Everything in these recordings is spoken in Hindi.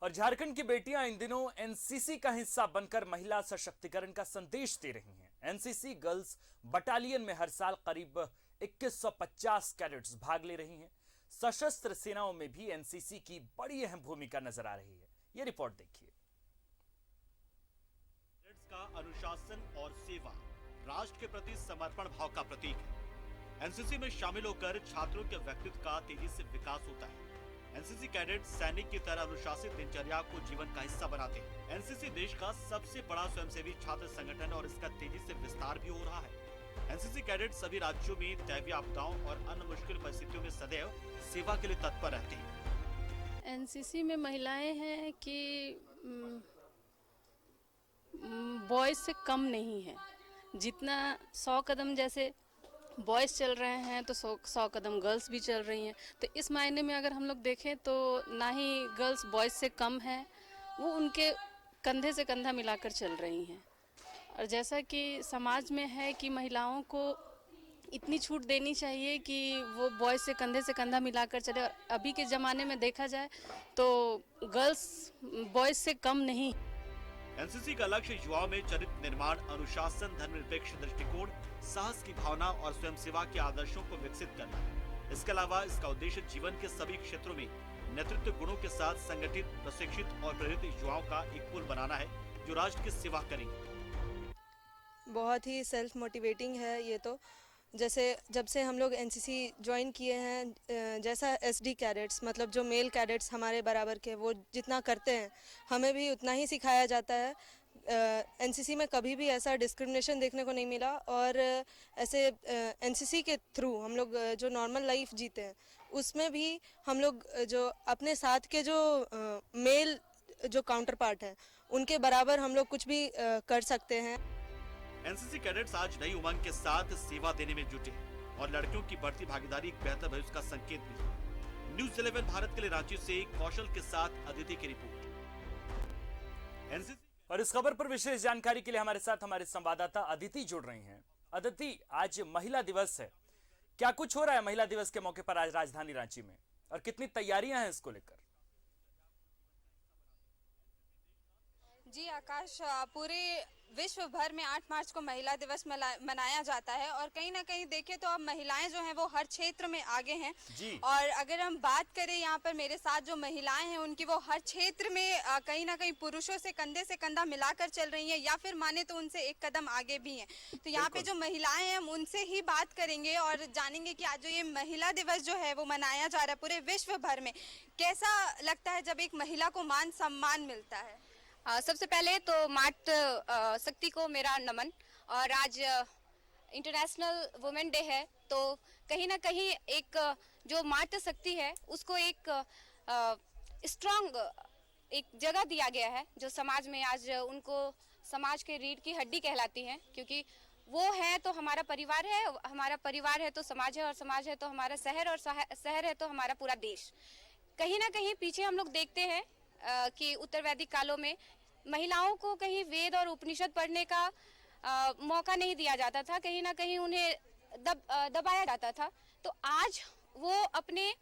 और झारखंड की बेटियां इन दिनों एनसीसी का हिस्सा बनकर महिला सशक्तिकरण का संदेश दे रही हैं। एनसीसी गर्ल्स बटालियन में हर साल करीब 2150 कैडेट्स भाग ले रही हैं। सशस्त्र सेनाओं में भी एनसीसी की बड़ी अहम भूमिका नजर आ रही है। यह रिपोर्ट देखिए। कैडेट्स का अनुशासन और सेवा राष्ट्र के प्रति समर्पण भाव का प्रतीक है। एनसीसी में शामिल होकर छात्रों के व्यक्तित्व का तेजी से विकास होता है। एनसीसी कैडेट सैनिक की तरह अनुशासित दिनचर्या को जीवन का हिस्सा बनाते हैं। एनसीसी देश का सबसे बड़ा स्वयंसेवी छात्र संगठन और इसका तेजी से विस्तार भी हो रहा है। एनसीसी कैडेट सभी राज्यों में दैवीय आपदाओं और अन्य मुश्किल परिस्थितियों में सदैव सेवा के लिए तत्पर रहते हैं। एनसीसी में महिलाएं हैं कि बॉयज से कम नहीं है। जितना 100 कदम जैसे बॉयज़ चल रहे हैं तो 100 कदम गर्ल्स भी चल रही हैं। तो इस मायने में अगर हम लोग देखें तो ना ही गर्ल्स बॉयज़ से कम है, वो उनके कंधे से कंधा मिलाकर चल रही हैं। और जैसा कि समाज में है कि महिलाओं को इतनी छूट देनी चाहिए कि वो बॉयज़ से कंधा मिलाकर चले। और अभी के ज़माने में देखा जाए तो गर्ल्स बॉयज़ से कम नहीं। एनसीसी का लक्ष्य युवाओं में चरित्र निर्माण, अनुशासन, धर्मनिरपेक्ष दृष्टिकोण, साहस की भावना और स्वयं सेवा के आदर्शों को विकसित करना है। इसके अलावा इसका उद्देश्य जीवन के सभी क्षेत्रों में नेतृत्व गुणों के साथ संगठित, प्रशिक्षित और प्रेरित युवाओं का एक पुल बनाना है जो राष्ट्र की सेवा करेंगे। बहुत ही सेल्फ मोटिवेटिंग है ये तो। जैसे जब से हम लोग एनसीसी ज्वाइन किए हैं, जैसा एसडी कैडेट्स मतलब जो मेल कैडेट्स हमारे बराबर के वो जितना करते हैं हमें भी उतना ही सिखाया जाता है। एनसीसी में कभी भी ऐसा डिस्क्रिमिनेशन देखने को नहीं मिला। और ऐसे एनसीसी के थ्रू हम लोग जो नॉर्मल लाइफ जीते हैं उसमें भी हम लोग जो अपने साथ के जो मेल जो काउंटर पार्ट हैं उनके बराबर हम लोग कुछ भी कर सकते हैं। एनसीसी कैडेट्स आज नई उमंग के साथ सेवा देने में जुटे हैं और लड़कियों की बढ़ती भागीदारी एक बेहतर भविष्य का संकेत भी है। न्यूज़ 11 भारत के लिए रांची से कौशल के साथ अदिति की रिपोर्ट। एनसीसी और इस खबर पर विशेष जानकारी के लिए हमारे साथ हमारे संवाददाता अदिति जुड़ रही हैं। अदिति, आज महिला दिवस है, क्या कुछ हो रहा है महिला दिवस के मौके पर आज राजधानी रांची में, और कितनी तैयारियां हैं इसको लेकर? जी आकाश, पूरे विश्व भर में 8 मार्च को महिला दिवस मनाया जाता है और कहीं ना कहीं देखें तो अब महिलाएं जो हैं वो हर क्षेत्र में आगे हैं। और अगर हम बात करें यहाँ पर मेरे साथ जो महिलाएं हैं उनकी, वो हर क्षेत्र में कहीं ना कहीं पुरुषों से कंधा मिलाकर चल रही हैं या फिर माने तो उनसे एक कदम आगे भी हैं। तो यहाँ पे जो महिलाएं हैं हम उनसे ही बात करेंगे और जानेंगे कि आज जो ये महिला दिवस जो है वो मनाया जा रहा है पूरे विश्व भर में, कैसा लगता है जब एक महिला को मान सम्मान मिलता है? सबसे पहले तो मातृ शक्ति को मेरा नमन। और आज इंटरनेशनल वुमेन डे है, तो कहीं ना कहीं एक जो मातृ शक्ति है उसको एक स्ट्रांग एक जगह दिया गया है जो समाज में आज उनको समाज के रीढ़ की हड्डी कहलाती हैं, क्योंकि वो है तो हमारा परिवार है, हमारा परिवार है तो समाज है, और समाज है तो हमारा शहर, और शहर है तो हमारा पूरा देश। कहीं ना कहीं पीछे हम लोग देखते हैं कि उत्तर वैदिक कालों में महिलाओं को कहीं वेद और उपनिषद पढ़ने का मौका नहीं दिया जाता था, कहीं ना कहीं उन्हें दबाया जाता था। तो आज वो अपने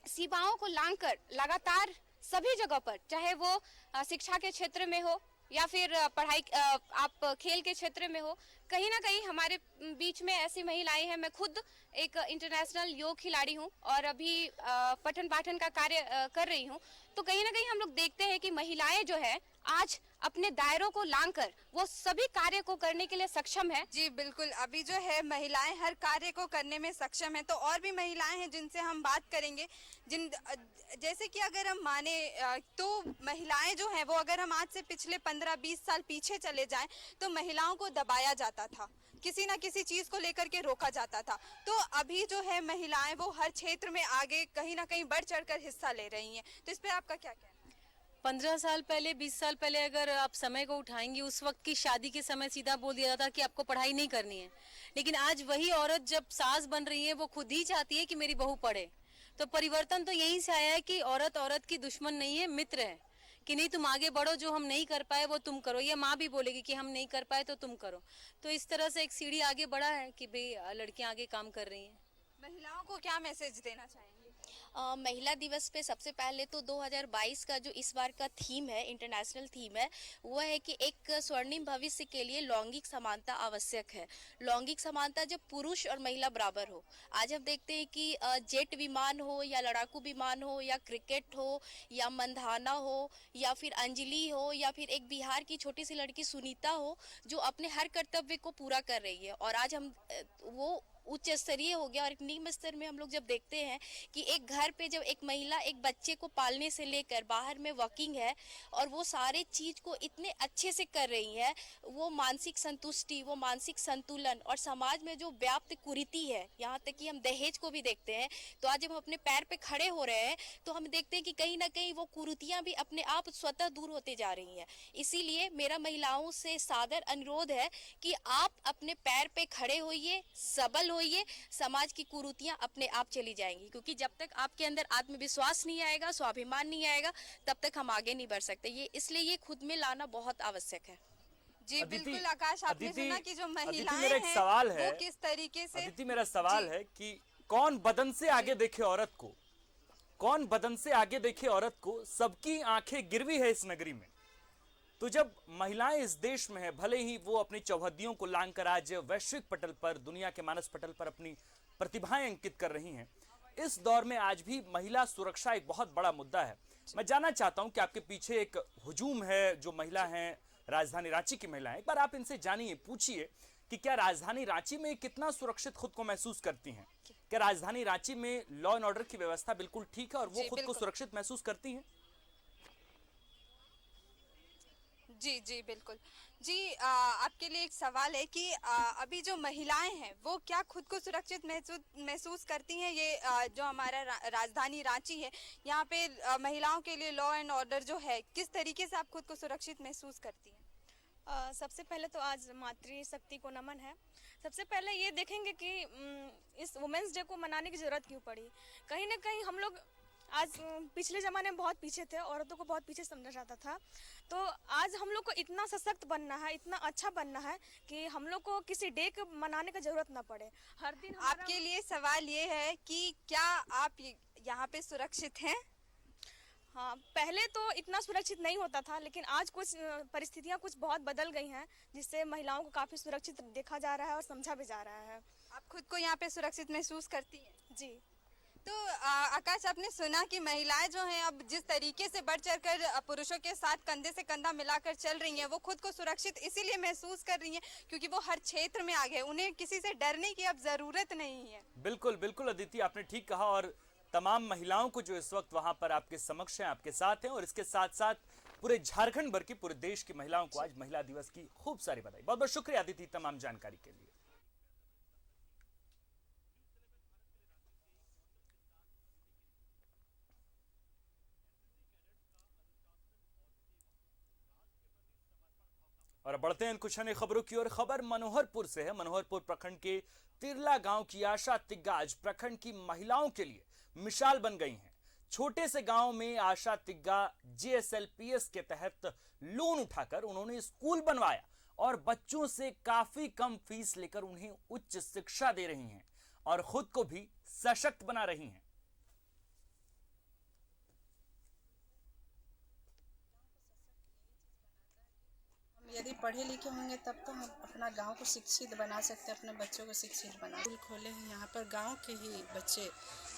सीमाओं को लांघकर लगातार सभी जगह पर, चाहे वो शिक्षा के क्षेत्र में हो या फिर पढ़ाई आप खेल के क्षेत्र में हो, कहीं ना कहीं हमारे बीच में ऐसी महिलाएं हैं। मैं खुद एक इंटरनेशनल योग खिलाड़ी हूं और अभी पठन पाठन का कार्य कर रही हूं। तो कहीं ना कहीं हम लोग देखते हैं कि महिलाएं जो है आज अपने दायरों को लांघकर वो सभी कार्य को करने के लिए सक्षम है। जी बिल्कुल, अभी जो है महिलाएं हर कार्य को करने में सक्षम है। तो और भी महिलाएं हैं जिनसे हम बात करेंगे, जैसे कि अगर हम माने तो महिलाएं जो हैं वो, अगर हम आज से पिछले 15-20 साल पीछे चले जाएं तो महिलाओं को दबाया जाता था, किसी ना किसी चीज को लेकर के रोका जाता था। तो अभी जो है महिलाएं वो हर क्षेत्र में आगे कहीं ना कहीं बढ़ चढ़कर हिस्सा ले रही हैं। तो इस पे आपका क्या कहना है? 15 साल पहले, 20 साल पहले अगर आप समय को उठाएंगी, उस वक्त की शादी के समय सीधा बोल दिया जाता कि आपको पढ़ाई नहीं करनी है। लेकिन आज वही औरत जब सास बन रही है वो खुद ही चाहती है कि मेरी बहू पढ़े। तो परिवर्तन तो यहीं से आया है कि औरत की दुश्मन नहीं है, मित्र है। कि नहीं, तुम आगे बढ़ो, जो हम नहीं कर पाए वो तुम करो। ये माँ भी बोलेगी कि हम नहीं कर पाए तो तुम करो। तो इस तरह से एक सीढ़ी आगे बढ़ा है कि भाई लड़कियां आगे काम कर रही हैं। महिलाओं को क्या मैसेज देना चाहेंगे? महिला दिवस पे सबसे पहले तो 2022 का जो इस बार का थीम है, इंटरनेशनल थीम है, वो है कि एक स्वर्णिम भविष्य के लिए लैंगिक समानता आवश्यक है। लैंगिक समानता जब पुरुष और महिला बराबर हो। आज हम देखते हैं कि जेट विमान हो या लड़ाकू विमान हो या क्रिकेट हो या मंधाना हो या फिर अंजलि हो या फिर एक बिहार की छोटी सी लड़की सुनीता हो, जो अपने हर कर्तव्य को पूरा कर रही है। और आज हम वो उच्च स्तरीय हो गया। और एक निम्न स्तर में हम लोग जब देखते हैं कि एक घर पे जब एक महिला एक बच्चे को पालने से लेकर बाहर में वर्किंग है और वो सारे चीज को इतने अच्छे से कर रही है, वो मानसिक संतुष्टि, वो मानसिक संतुलन और समाज में जो व्याप्त कुरीति है, यहाँ तक कि हम दहेज को भी देखते हैं। तो आज जब हम अपने पैर पे खड़े हो रहे हैं तो हम देखते हैं कि कहीं ना कहीं वो कुरीतियां भी अपने आप स्वतः दूर होते जा रही हैं। इसीलिए मेरा महिलाओं से सादर अनुरोध है कि आप अपने पैर पे खड़े होइए, सबल होइए, समाज की कुरीतियां अपने आप चली जाएंगी। क्योंकि जब तक आपके अंदर आत्मविश्वास नहीं आएगा, स्वाभिमान नहीं आएगा, तब तक हम आगे नहीं बढ़ सकते। ये इसलिए ये खुद में लाना बहुत आवश्यक है। जी अदिति, बिल्कुल आकाश, आपने अदिति, सुना कि जो अदिति, महिलाएं मेरा एक हैं सवाल है। वो किस तरीके से। अदिति, मेरा सवाल है कि कौन बदन से आगे देखे औरत को, कौन बदन से आगे देखे औरत को? सबकी आंखें गिरवी है इस नगरी में। तो जब महिलाएं इस देश में है, भले ही वो अपनी चौहद्दियों को लांघकर आज वैश्विक पटल पर, दुनिया के मानस पटल पर अपनी प्रतिभाएं अंकित कर रही हैं, इस दौर में आज भी महिला सुरक्षा एक बहुत बड़ा मुद्दा है। मैं जानना चाहता हूं कि आपके पीछे एक हुजूम है, जो महिला हैं, राजधानी रांची की महिलाएं, एक बार आप इनसे जानिए, पूछिए कि क्या राजधानी रांची में कितना सुरक्षित खुद को महसूस करती हैं? क्या राजधानी रांची में लॉ एंड ऑर्डर की व्यवस्था बिल्कुल ठीक है और वो खुद को सुरक्षित महसूस करती हैं? जी जी बिल्कुल। जी आपके लिए एक सवाल है कि अभी जो महिलाएं हैं वो क्या खुद को सुरक्षित महसूस करती हैं? ये जो हमारा राजधानी रांची है, यहाँ पे महिलाओं के लिए लॉ एंड ऑर्डर जो है, किस तरीके से आप खुद को सुरक्षित महसूस करती हैं? सबसे पहले तो आज मातृशक्ति को नमन है। सबसे पहले ये देखेंगे कि इस वुमेंस डे को मनाने की ज़रूरत क्यों पड़ी। कहीं ना कहीं हम लोग आज पिछले ज़माने में बहुत पीछे थे, औरतों को बहुत पीछे समझा जाता था। तो आज हम लोग को इतना सशक्त बनना है, इतना अच्छा बनना है कि हम लोग को किसी डे को मनाने की ज़रूरत ना पड़े। हर दिन आपके लिए सवाल ये है कि क्या आप यहाँ पे सुरक्षित हैं? हाँ, पहले तो इतना सुरक्षित नहीं होता था, लेकिन आज कुछ परिस्थितियाँ कुछ बहुत बदल गई हैं, जिससे महिलाओं को काफ़ी सुरक्षित देखा जा रहा है और समझा भी जा रहा है। आप खुद को यहाँ पे सुरक्षित महसूस करती हैं? जी। तो आकाश, आपने सुना कि महिलाएं जो हैं अब जिस तरीके से बढ़ चढ़कर पुरुषों के साथ कंधे से कंधा मिलाकर चल रही हैं, वो खुद को सुरक्षित इसीलिए महसूस कर रही हैं क्योंकि वो हर क्षेत्र में आगे, उन्हें किसी से डरने की अब जरूरत नहीं है। बिल्कुल बिल्कुल अदिति, आपने ठीक कहा। और तमाम महिलाओं को जो इस वक्त वहां पर आपके समक्ष हैं, आपके साथ हैं, और इसके साथ साथ पूरे झारखंड भर की, पूरे देश की महिलाओं को आज महिला दिवस की खूब सारी बधाई। बहुत बहुत शुक्रिया अदिति तमाम जानकारी के लिए। और बढ़ते हैं कुछ अन्य खबरों की ओर। खबर मनोहरपुर से है। मनोहरपुर प्रखंड के तिरला गांव की आशा तिग्गा आज प्रखंड की महिलाओं के लिए मिसाल बन गई हैं। छोटे से गांव में आशा तिग्गा JSLPS के तहत लोन उठाकर उन्होंने स्कूल बनवाया और बच्चों से काफी कम फीस लेकर उन्हें उच्च शिक्षा दे रही हैं और खुद को भी सशक्त बना रही हैं। यदि पढ़े लिखे होंगे तब तो हम अपना गांव को शिक्षित बना सकते हैं, अपने बच्चों को शिक्षित बना। स्कूल खोले हैं यहाँ पर, गांव के ही बच्चे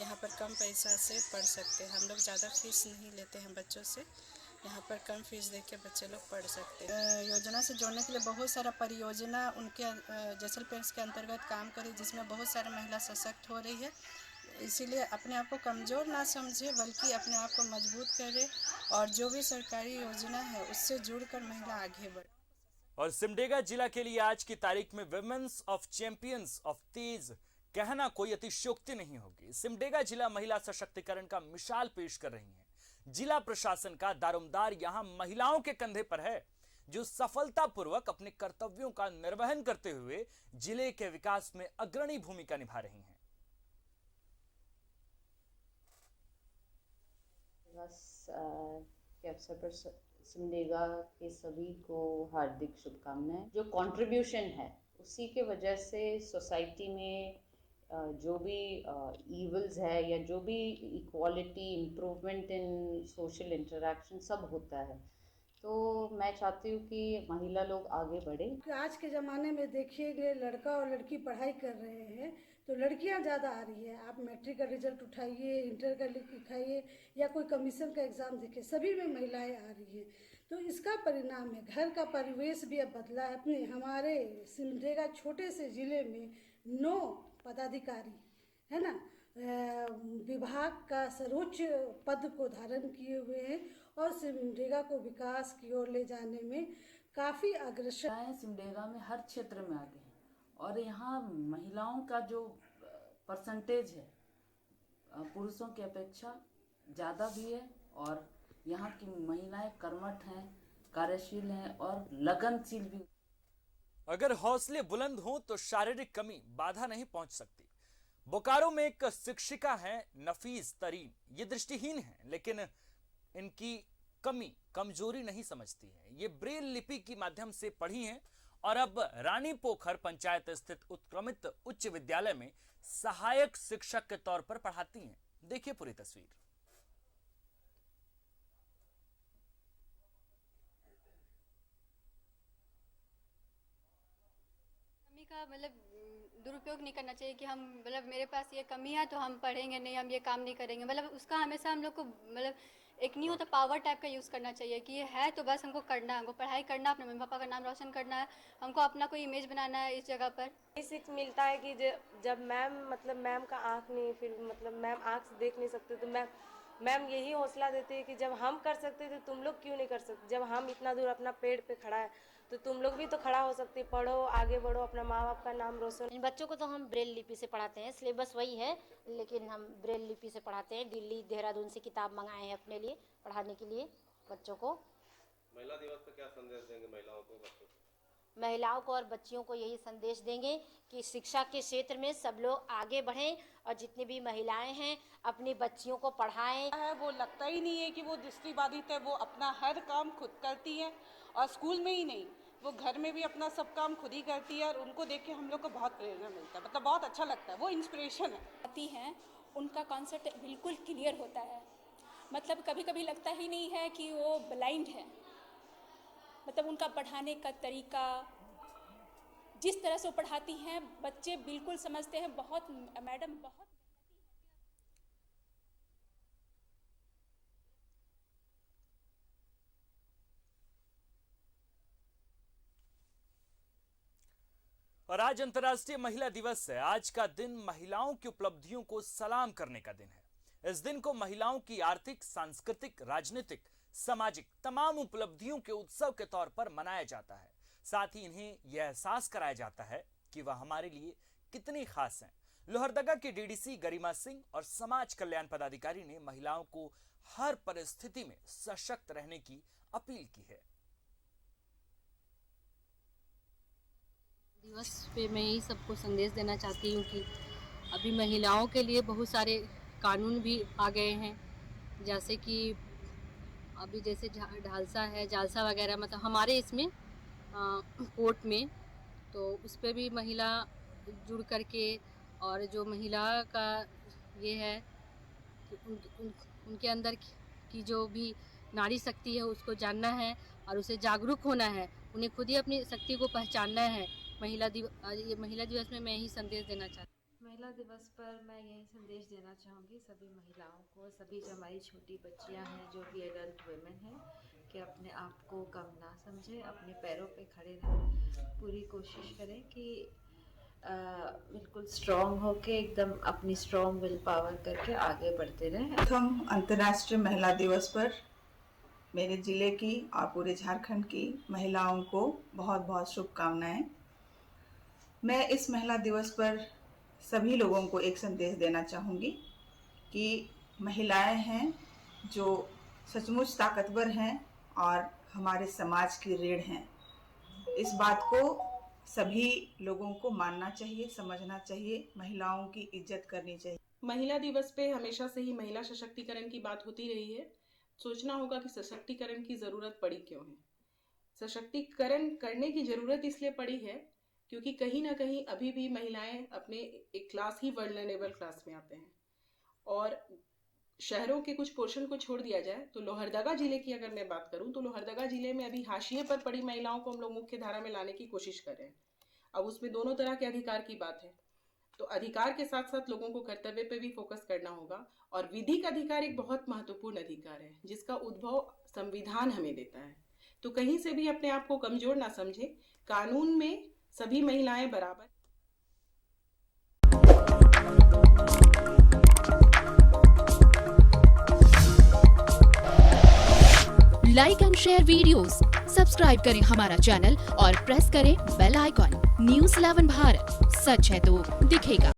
यहाँ पर कम पैसा से पढ़ सकते हैं। हम लोग ज़्यादा फीस नहीं लेते हैं बच्चों से, यहाँ पर कम फीस दे के बच्चे लोग पढ़ सकते हैं। योजना से जोड़ने के लिए बहुत सारा परियोजना उनके JSLPS के अंतर्गत काम करी, जिसमें बहुत सारी महिला सशक्त हो रही है। इसीलिए अपने आप को कमज़ोर ना समझे, बल्कि अपने आप को मजबूत करे और जो भी सरकारी योजना है उससे जुड़कर महिला आगे बढ़े। और सिमडेगा जिला के लिए आज की तारीख में विमेंस ऑफ चैंपियंस ऑफ तेज कहना कोई अतिशयोक्ति नहीं होगी। सिमडेगा जिला महिला सशक्तिकरण का मिसाल पेश कर रही है। जिला प्रशासन का दारोमदार यहां महिलाओं के कंधे पर है, जो सफलतापूर्वक अपने कर्तव्यों का निर्वहन करते हुए जिले के विकास में अग्रणी भूमिका निभा रही हैं। के अवसर पर सिमडेगा के सभी को हार्दिक शुभकामनाएं। जो कंट्रीब्यूशन है उसी के वजह से सोसाइटी में जो भी ईवल्स है या जो भी equality, improvement in social interaction सब होता है। तो मैं चाहती हूँ कि महिला लोग आगे बढ़े। आज के ज़माने में देखिए, लड़का और लड़की पढ़ाई कर रहे हैं तो लड़कियां ज़्यादा आ रही है। आप मैट्रिक का रिजल्ट उठाइए, इंटर का लिखाइए या कोई कमीशन का एग्ज़ाम देखिए, सभी में महिलाएं आ रही हैं। तो इसका परिणाम है, घर का परिवेश भी अब बदला है। अपने हमारे सिमडेगा छोटे से ज़िले में 9 पदाधिकारी है ना, विभाग का सर्वोच्च पद को धारण किए हुए हैं और सिमडेगा को विकास की ओर ले जाने में काफ़ी अग्रसर है। सिमडेगा में हर क्षेत्र में आगे हैं और यहाँ महिलाओं का जो परसेंटेज है पुरुषों की अपेक्षा ज़्यादा भी है और यहाँ की महिलाएं कर्मठ हैं, कार्यशील हैं और लगनशील भी। अगर हौसले बुलंद हों तो शारीरिक कमी बाधा नहीं पहुंच सकती। बोकारो में एक शिक्षिका हैं नफीस तरीन। ये दृष्टिहीन हैं लेकिन इनकी कमी कमजोरी नहीं समझती हैं। ये ब्रेल लिपि के माध्यम से पढ़ी हैं और अब रानी पोखर पंचायत स्थित उत्क्रमित उच्च विद्यालय में सहायक शिक्षक के तौर पर पढ़ाती हैं। देखिए पूरी तस्वीर। का मतलब दुरुपयोग नहीं करना चाहिए कि हम मतलब मेरे पास ये कमी है तो हम पढ़ेंगे नहीं, हम ये काम नहीं करेंगे। मतलब उसका हमेशा हम लोग को मतलब एक नहीं होता पावर टाइप का यूज़ करना चाहिए कि ये है तो बस हमको करना है, हमको पढ़ाई करना, अपने मम्मी पापा का नाम रोशन करना है, हमको अपना कोई इमेज बनाना है इस जगह पर। सीख मिलता है कि जब मैम का आँख नहीं, फिर मतलब मैम आँख से देख नहीं सकते तो मैम यही हौसला देती है कि जब हम कर सकते तो तुम लोग क्यों नहीं कर सकते। जब हम इतना दूर अपना पेड़ पे खड़ा है तो तुम लोग भी तो खड़ा हो सकते। पढ़ो, आगे बढ़ो, अपना माँ बाप का नाम रोशन। इन बच्चों को तो हम ब्रेल लिपि से पढ़ाते हैं, सिलेबस वही है लेकिन हम ब्रेल लिपि से पढ़ाते हैं। दिल्ली, देहरादून से किताब मंगाए हैं अपने लिए पढ़ाने के लिए बच्चों को। महिला दिवस पर क्या संदेश देंगे महिलाओं को, बच्चों को? महिलाओं को और बच्चियों को यही संदेश देंगे कि शिक्षा के क्षेत्र में सब लोग आगे बढ़ें और जितनी भी महिलाएं हैं अपनी बच्चियों को पढ़ाएं। वो लगता ही नहीं है कि वो दृष्टिबाधित है, वो अपना हर काम खुद करती है और स्कूल में ही नहीं, वो घर में भी अपना सब काम खुद ही करती है और उनको देख के हम लोग को बहुत प्रेरणा मिलता है। मतलब बहुत अच्छा लगता है, वो इंस्पिरेशन है। आती हैं उनका कॉन्सेप्ट बिल्कुल क्लियर होता है। मतलब कभी कभी लगता ही नहीं है कि वो ब्लाइंड है। मतलब उनका पढ़ाने का तरीका, जिस तरह से वो पढ़ाती हैं, बच्चे बिल्कुल समझते हैं। बहुत मैडम बहुत और आज अंतर्राष्ट्रीय महिला दिवस है। आज का दिन महिलाओं की उपलब्धियों को सलाम करने का दिन है। इस दिन को महिलाओं की आर्थिक, सांस्कृतिक, राजनीतिक, सामाजिक तमाम उपलब्धियों के उत्सव के तौर पर मनाया जाता है। साथ ही इन्हें यह एहसास कराया जाता है कि वह हमारे लिए कितनी खास हैं। लोहरदगा की डीडीसी गरिमा सिंह और समाज कल्याण पदाधिकारी ने महिलाओं को हर परिस्थिति में सशक्त रहने की अपील की है। दिवस पे मैं यही सबको संदेश देना चाहती हूँ कि अभी महिलाओं के लिए बहुत सारे कानून भी आ गए हैं। जैसे कि अभी जैसे ढालसा है, जालसा वगैरह, मतलब हमारे इसमें कोर्ट में, तो उस पर भी महिला जुड़ करके और जो महिला का ये है कि उनके अंदर की जो भी नारी शक्ति है उसको जानना है और उसे जागरूक होना है। उन्हें खुद ही अपनी शक्ति को पहचानना है। महिला दिवस में मैं यही संदेश देना चाहती हूँ। महिला दिवस पर मैं यही संदेश देना चाहूँगी सभी महिलाओं को, सभी जो हमारी छोटी बच्चियाँ हैं, जो भी एडल्ट वुमेन हैं, कि अपने आप को कम ना समझें, अपने पैरों पे खड़े रहें, पूरी कोशिश करें कि बिल्कुल स्ट्रॉन्ग होके एकदम अपनी स्ट्रॉन्ग विल पावर करके आगे बढ़ते रहें। प्रथम अंतर्राष्ट्रीय महिला दिवस पर मेरे ज़िले की और पूरे झारखंड की महिलाओं को बहुत बहुत शुभकामनाएं। मैं इस महिला दिवस पर सभी लोगों को एक संदेश देना चाहूँगी कि महिलाएं हैं जो सचमुच ताकतवर हैं और हमारे समाज की रीढ़ हैं। इस बात को सभी लोगों को मानना चाहिए, समझना चाहिए, महिलाओं की इज्जत करनी चाहिए। महिला दिवस पे हमेशा से ही महिला सशक्तिकरण की बात होती रही है। सोचना होगा कि सशक्तिकरण की ज़रूरत पड़ी क्यों है। सशक्तिकरण करने की ज़रूरत इसलिए पड़ी है क्योंकि कहीं ना कहीं अभी भी महिलाएं अपने एक क्लास ही वल्नरेबल क्लास में आते हैं। और शहरों के कुछ पोर्शन को छोड़ दिया जाए तो लोहरदगा जिले की अगर मैं बात करूं तो लोहरदगा जिले में अभी हाशिए पर पड़ी महिलाओं को हम लोग मुख्य धारा में लाने की कोशिश कर रहे हैं। अब उसमें दोनों तरह के अधिकार की बात है, तो अधिकार के साथ साथ लोगों को कर्तव्य पे भी फोकस करना होगा। और विधिक अधिकार एक बहुत महत्वपूर्ण अधिकार है जिसका उद्भव संविधान हमें देता है। तो कहीं से भी अपने आप को कमजोर ना समझे, कानून में सभी महिलाएं बराबर। Like and share videos, subscribe करें हमारा चैनल और प्रेस करें बेल आइकॉन। News 11 भारत, सच है तो दिखेगा।